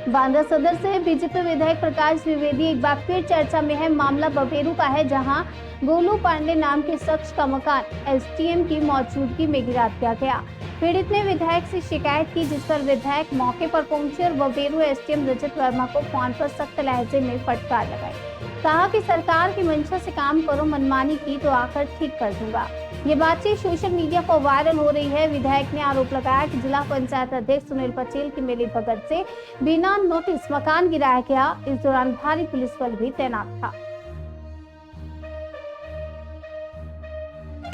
बांदा सदर से बीजेपी विधायक प्रकाश द्विवेदी एक बार फिर चर्चा में है। मामला बबेरू का है, जहां गोलू पांडे नाम के शख्स का मकान एसडीएम की मौजूदगी में गिरा दिया गया। पीड़ित ने विधायक से शिकायत की, जिस पर विधायक मौके पर पहुंचे और बबेरू एसडीएम रजत वर्मा को फोन पर सख्त लहजे में फटकार लगाई। कहा कि सरकार की मंशा से काम करो, मनमानी की तो आकर ठीक कर दूंगा। ये बातचीत सोशल मीडिया पर वायरल हो रही है। विधायक ने आरोप लगाया कि जिला पंचायत अध्यक्ष सुनील पटेल की मिलीभगत से बिना नोटिस मकान गिराया गया। इस दौरान भारी पुलिस बल भी तैनात था।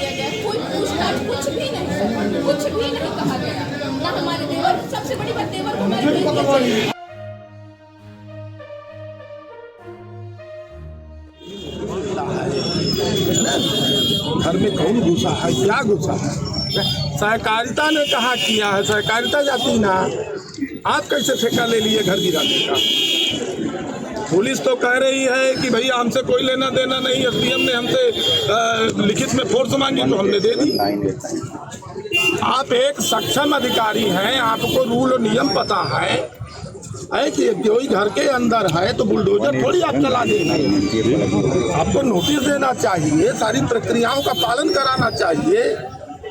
कोई पूछताछ कुछ भी नहीं कहा गया। ना हमारे देवर, सबसे बड़ी बात देवर को हमारे घर में कौन घुसा है, क्या घुसा है? सहकारिता ने कहा किया है, सहकारिता जाती ना, आप कैसे ठेका ले लिए घर गिराने का? पुलिस तो कह रही है कि भैया हमसे कोई लेना देना नहीं, एसडीएम ने हमसे लिखित में फोर्स मांगी तो हमने दे दी। आप एक सक्षम अधिकारी हैं, आपको रूल और नियम पता है कि कोई घर के अंदर है तो बुलडोजर थोड़ी आप चला देंगे। आपको नोटिस देना चाहिए, सारी प्रक्रियाओं का पालन कराना चाहिए।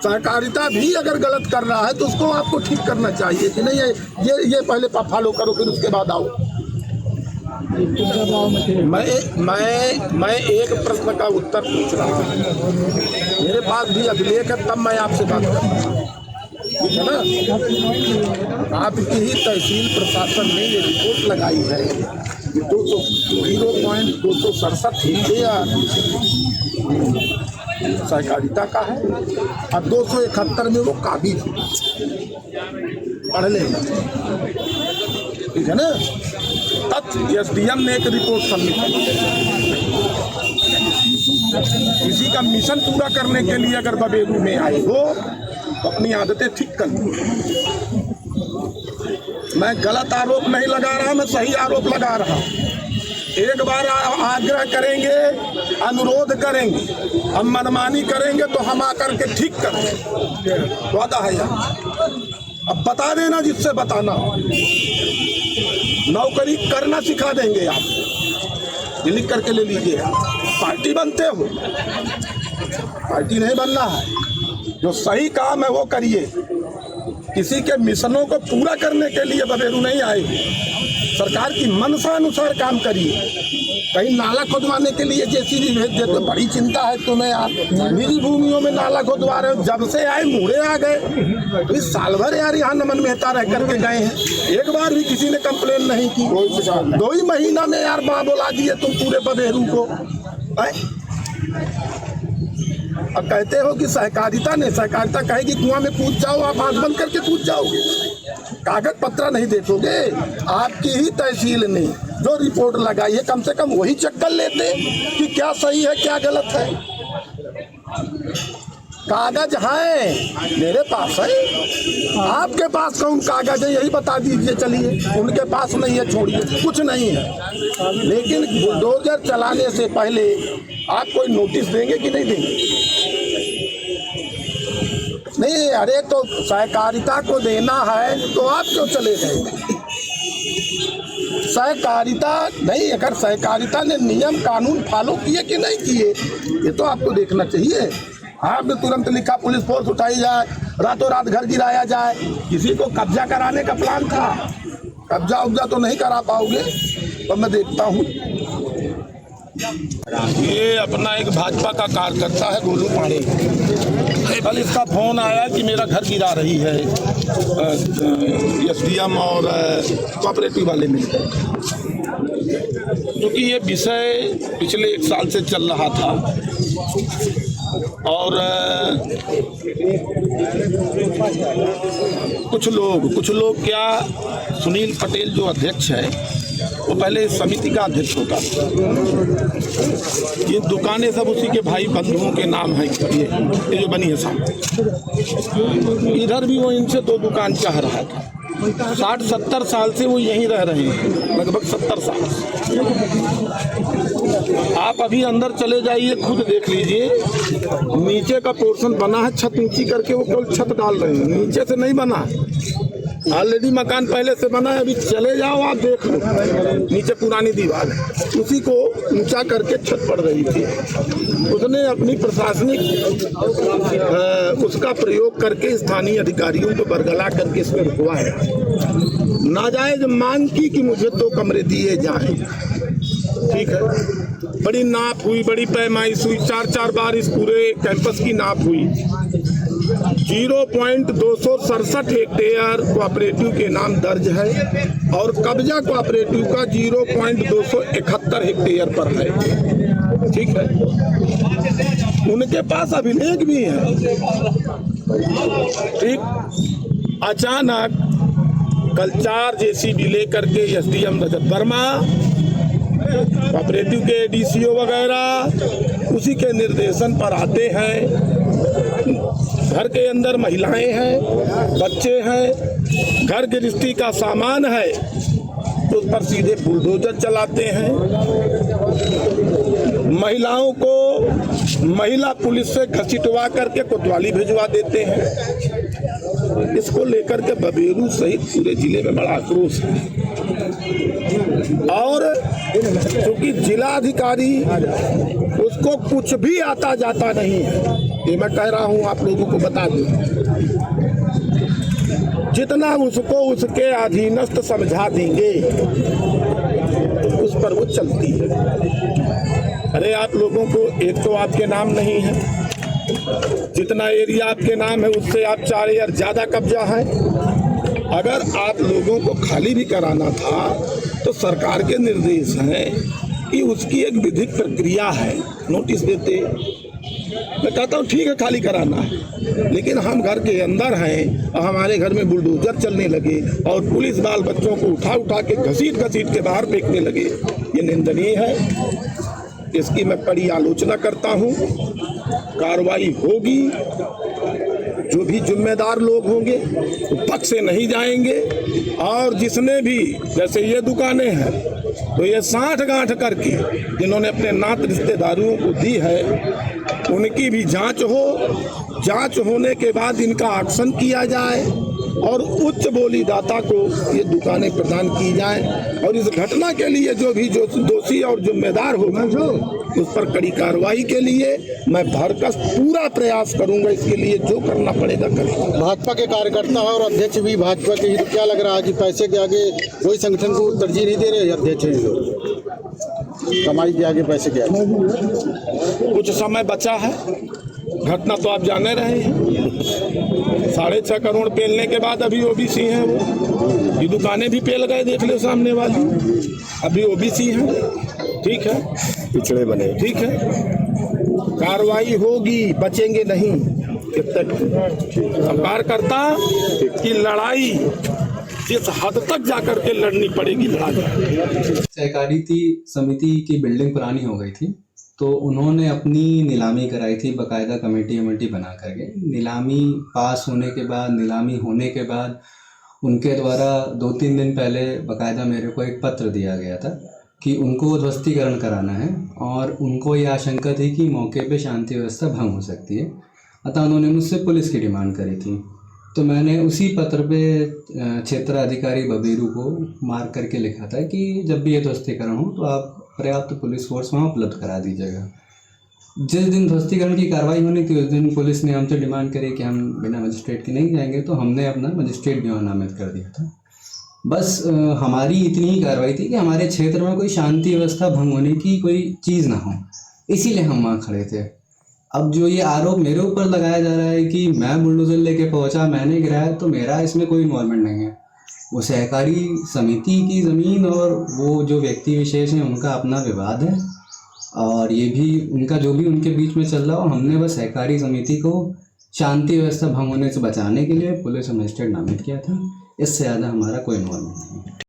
सहकारिता भी अगर गलत कर रहा है तो उसको आपको ठीक करना चाहिए कि नहीं, ये पहले फॉलो करो फिर उसके बाद आओ। मैं एक प्रश्न का उत्तर पूछ रहा हूँ, मेरे पास भी अभिलेख है, तब मैं आपसे बात कर रहा हूँ, ठीक है ना? आपकी ही तहसील प्रशासन ने ये रिपोर्ट लगाई है कि 0.267 हिस्से सहकारिता का है और 271 में वो काबिज पढ़ लेना, ठीक है ना? तथ्य एसडीएम ने एक रिपोर्ट सबमिट की। किसी का मिशन पूरा करने के लिए अगर बबेरू में आए हो तो अपनी आदतें ठीक कर लो। मैं गलत आरोप नहीं लगा रहा, मैं सही आरोप लगा रहा हूँ। एक बार आग्रह करेंगे, अनुरोध करेंगे, हम मनमानी करेंगे तो हम आकर के ठीक करेंगे, वादा है यार। अब बता देना जिससे बताना, नौकरी करना सिखा देंगे आप, लिख करके ले लीजिए। पार्टी बनते हो, पार्टी नहीं बनना है, जो सही काम है वो करिए। किसी के मिशनों को पूरा करने के लिए बबेरू नहीं आए, सरकार की मनसा अनुसार काम करिए। कहीं नाला खोदवाने के लिए जेसीबी भेज दे तो बड़ी चिंता है तुम्हें, आप निजी भूमियों में नाला खोदवा रहे हो। जब से आए मुड़े आ गए, तो इस साल भर यार यहाँ नमन मेहता रह करके गए हैं, एक बार भी किसी ने कंप्लेन नहीं की। 2 ही महीना में यार माँ बोला दिए तुम पूरे बबेरू को। अब कहते हो कि सहकारिता ने, सहकारिता कहेगी कुआं में कूद जाओ, आप आंख बंद करके कूद जाओगे, कागज पत्र नहीं देखोगे। आपकी ही तहसील ने जो रिपोर्ट लगाई है, कम से कम वही चेक कर लेते कि क्या सही है क्या गलत है। कागज है, मेरे पास है, आपके पास कौन कागज है यही बता दीजिए। चलिए, उनके पास नहीं है, छोड़िए, कुछ नहीं है। लेकिन बुलडोजर चलाने से पहले आप कोई नोटिस देंगे कि नहीं देंगे? नहीं, अरे तो सहकारिता को देना है तो आप क्यों चले गए? सहकारिता नहीं, अगर सहकारिता ने नियम कानून फॉलो किए कि नहीं किए, ये तो आपको देखना चाहिए। आपने तुरंत लिखा पुलिस फोर्स उठाई जाए, रातों रात घर गिराया जाए। किसी को कब्जा कराने का प्लान था, कब्जा उब्जा तो नहीं करा पाओगे। तो मैं देखता हूँ ये अपना एक भाजपा का कार्यकर्ता है गोलू पांडे, कल इसका फोन आया कि मेरा घर गिरा रही है एसडीएम और कोऑपरेटिव वाले मिलकर, क्योंकि ये विषय पिछले 1 साल से चल रहा था। और कुछ लोग क्या, सुनील पटेल जो अध्यक्ष है वो पहले समिति का अध्यक्ष होता था। ये दुकानें सब उसी के भाई बंधुओं के नाम है, ये जो बनी है सामने। इधर भी वो इनसे 2 दुकान चाह रहा था। 60-70 साल से वो यहीं रह रहे हैं, लगभग 70 साल। आप अभी अंदर चले जाइए, खुद देख लीजिए, नीचे का पोर्शन बना है, छत नीची करके वो केवल छत डाल रहे हैं, नीचे से नहीं बना है। ऑलरेडी मकान पहले से बना है, अभी चले जाओ आप देख लो, नीचे पुरानी दीवार है, उसी को ऊंचा करके छत पड़ रही थी। उसने अपनी प्रशासनिक उसका प्रयोग करके स्थानीय अधिकारियों को बरगला करके इसमें रुकवाया, नाजायज मांग की कि मुझे 2 कमरे दिए जाएं। ठीक है, बड़ी नाप हुई, बड़ी पैमाइश हुई, 4 बार इस पूरे कैंपस की नाप हुई। 0.267 हेक्टेयर कोऑपरेटिव के नाम दर्ज है और कब्जा कोऑपरेटिव का 0.271 हेक्टेयर पर है। ठीक है, उनके पास अभिलेख भी है। ठीक, अचानक कल 4 जेसीबी लेकर के एसडीएम रजत वर्मा, कोऑपरेटिव के डीसीओ वगैरह उसी के निर्देशन पर आते हैं। घर के अंदर महिलाएं हैं, बच्चे हैं, घर गृहस्थी का सामान है, तो उस पर सीधे बुलडोजर चलाते हैं। महिलाओं को महिला पुलिस से घसीटवा करके कोतवाली भिजवा देते हैं। इसको लेकर के बबेरू सहित पूरे जिले में बड़ा आक्रोश है और क्योंकि जिला अधिकारी उसको कुछ भी आता जाता नहीं है, ये मैं कह रहा हूं, आप लोगों को बता दूं। जितना उसको उसके अधीनस्थ समझा देंगे उस पर वो चलती है। अरे आप लोगों को एक तो आपके नाम नहीं है, जितना एरिया आपके नाम है उससे आप 4 या ज्यादा कब्जा है। अगर आप लोगों को खाली भी कराना था तो सरकार के निर्देश हैं कि उसकी एक विधिक प्रक्रिया है, नोटिस देते। मैं कहता हूँ ठीक है खाली कराना है, लेकिन हम घर के अंदर हैं और हमारे घर में बुलडोजर चलने लगे और पुलिस बाल बच्चों को उठा के घसीट के बाहर फेंकने लगे, ये निंदनीय है। इसकी मैं कड़ी आलोचना करता हूँ। कार्रवाई होगी, जो भी जिम्मेदार लोग होंगे वो पक्ष से नहीं जाएंगे और जिसने भी, जैसे ये दुकानें हैं तो ये 60 गांठ करके जिन्होंने अपने नात रिश्तेदारों को दी है उनकी भी जांच हो, जांच होने के बाद इनका एक्शन किया जाए और उच्च बोलीदाता को ये दुकानें प्रदान की जाएं और इस घटना के लिए जो भी दोषी और जिम्मेदार होगा उस पर कड़ी कार्रवाई के लिए मैं भरकस पूरा प्रयास करूंगा। इसके लिए जो करना पड़ेगा करेंगे। भाजपा के कार्यकर्ता और अध्यक्ष भी भाजपा के ही, तो क्या लग रहा है कि पैसे के आगे कोई संगठन को तरजीह नहीं दे रहे अध्यक्ष हैं लोग, कमाई के आगे पैसे के आगे। कुछ समय बचा है, घटना तो आप जाने रहे हैं, 6.5 करोड़ पेलने के बाद अभी ओबीसी हैं वो, ये दुकानें भी पेल गए, देख लो सामने वाली, अभी ओबीसी हैं। ठीक है, पिछड़े बने। ठीक है, कार्रवाई होगी, बचेंगे नहीं। जब तक कार्यकर्ता की लड़ाई जिस हद तक जाकर के लड़नी पड़ेगी लड़ाई। सहकारिता समिति की बिल्डिंग पुरानी हो गई थी तो उन्होंने अपनी नीलामी कराई थी, बाकायदा कमेटी बना करके। नीलामी पास होने के बाद, नीलामी होने के बाद उनके द्वारा 2-3 दिन पहले बाकायदा मेरे को एक पत्र दिया गया था कि उनको ध्वस्तीकरण कराना है और उनको ये आशंका थी कि मौके पे शांति व्यवस्था भंग हो सकती है, अतः उन्होंने मुझसे पुलिस की डिमांड करी थी। तो मैंने उसी पत्र पे क्षेत्राधिकारी बबेरू को मार्क करके लिखा था कि जब भी ये ध्वस्तीकरण हो तो आप पर्याप्त पुलिस फोर्स वहाँ उपलब्ध करा दीजिएगा। जिस दिन ध्वस्तीकरण की कार्रवाई होनी थी उस दिन पुलिस ने हमसे डिमांड करी कि हम बिना मजिस्ट्रेट के नहीं जाएंगे, तो हमने अपना मजिस्ट्रेट भी वहाँ नामित कर दिया था। बस हमारी इतनी ही कार्रवाई थी कि हमारे क्षेत्र में कोई शांति व्यवस्था भंग होने की कोई चीज़ ना हो, इसीलिए हम वहाँ खड़े थे। अब जो ये आरोप मेरे ऊपर लगाया जा रहा है कि मैं बुलडोजर लेके पहुँचा, मैंने गिराया, तो मेरा इसमें कोई इन्वॉल्वमेंट नहीं है। वो सहकारी समिति की ज़मीन और वो जो व्यक्ति विशेष हैं उनका अपना विवाद है और ये भी उनका जो भी उनके बीच में चल रहा हो, हमने बस सहकारी समिति को शांति व्यवस्था भंग होने से बचाने के लिए पुलिस और मजिस्ट्रेट नामित किया था, इससे ज़्यादा हमारा कोई इन्वॉल्वमेंट नहीं है।